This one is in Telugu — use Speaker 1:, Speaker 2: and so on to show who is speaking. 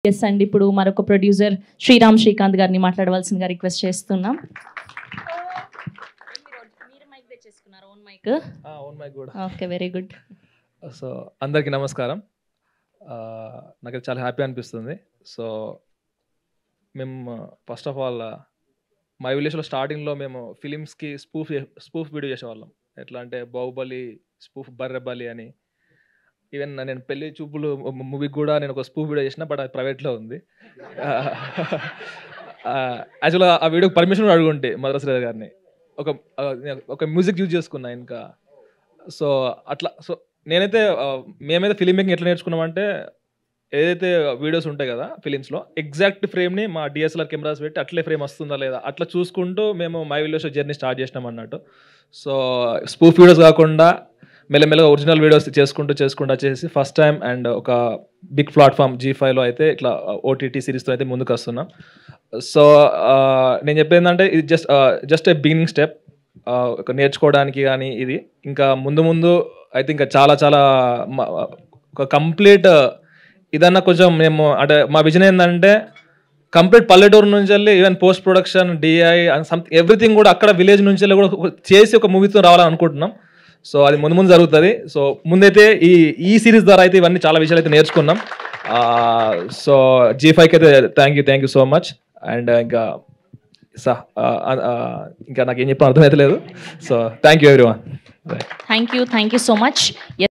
Speaker 1: ఎస్ అండి, ఇప్పుడు మరొక ప్రొడ్యూసర్ శ్రీరామ్ శ్రీకాంత్ గారిని మాట్లాడవలసిందిగా రిక్వెస్ట్ చేస్తున్నాం. Okay, very good.
Speaker 2: సో అందరికీ నమస్కారం. నాకు చాలా హ్యాపీ అనిపిస్తుంది. సో మేము ఫస్ట్ ఆఫ్ ఆల్ మా విలేజ్లో స్టార్టింగ్లో మేము ఫిలిమ్స్కి స్పూఫ్ వీడియో చేసేవాళ్ళం. ఎట్లా అంటే బాహుబలి స్పూఫ్ బర్రెబలి అని. ఈవెన్ నేను పెళ్లి చూపులు మూవీకి కూడా నేను ఒక స్పూఫ్ వీడియో చేసిన, బట్ అది ప్రైవేట్లో ఉంది. యాక్చువల్గా ఆ వీడియోకి పర్మిషన్ కూడా అడుగుంటే మద్రాసు గారిని ఒక మ్యూజిక్ యూజ్ చేసుకున్నా ఇంకా. సో అట్లా మేమైతే ఫిలిం మేకింగ్ ఎట్లా నేర్చుకున్నామంటే, ఏదైతే వీడియోస్ ఉంటాయి కదా ఫిలిమ్స్లో, ఎగ్జాక్ట్ ఫ్రేమ్ని మా డిఎస్ఎల్ఆర్ కెమెరాస్ పెట్టి అట్లే ఫ్రేమ్ వస్తుందా లేదా అట్లా చూసుకుంటూ మేము మై విలేజ్ జర్నీ స్టార్ట్ చేసినాం అన్నట్టు. సో స్పూఫ్ వీడియోస్ కాకుండా మెల్లమెల్లగా ఒరిజినల్ వీడియోస్ చేసుకుంటూ వచ్చేసి ఫస్ట్ టైం అండ్ ఒక బిగ్ ప్లాట్ఫామ్ G5లో అయితే ఇట్లా ఓటీటీ సిరీస్తో అయితే ముందుకు వస్తున్నాం. సో నేను చెప్పేది ఏంటంటే, ఇది జస్ట్ ఏ బిగినింగ్ స్టెప్. ఒక నేర్చుకోవడానికి కానీ ఇది ఇంకా ముందు అయితే ఇంకా చాలా ఒక కంప్లీట్ ఇదన్నా కొంచెం మేము అంటే మా విజన్ ఏంటంటే, కంప్లీట్ పల్లెటూరు నుంచి వెళ్ళి even post production DI and something everything కూడా అక్కడ విలేజ్ నుంచి వెళ్ళి కూడా చేసి ఒక మూవీతో రావాలని అనుకుంటున్నాం. సో అది ముందు జరుగుతుంది. సో ముందైతే ఈ సిరీస్ ద్వారా అయితే ఇవన్నీ చాలా విషయాలు అయితే నేర్చుకున్నాం. సో G5కి అయితే thank you so much. And ఇంకా నాకు ఏం చెప్పిన అర్థమైతే లేదు. So thank you everyone.
Speaker 1: Thank you so much.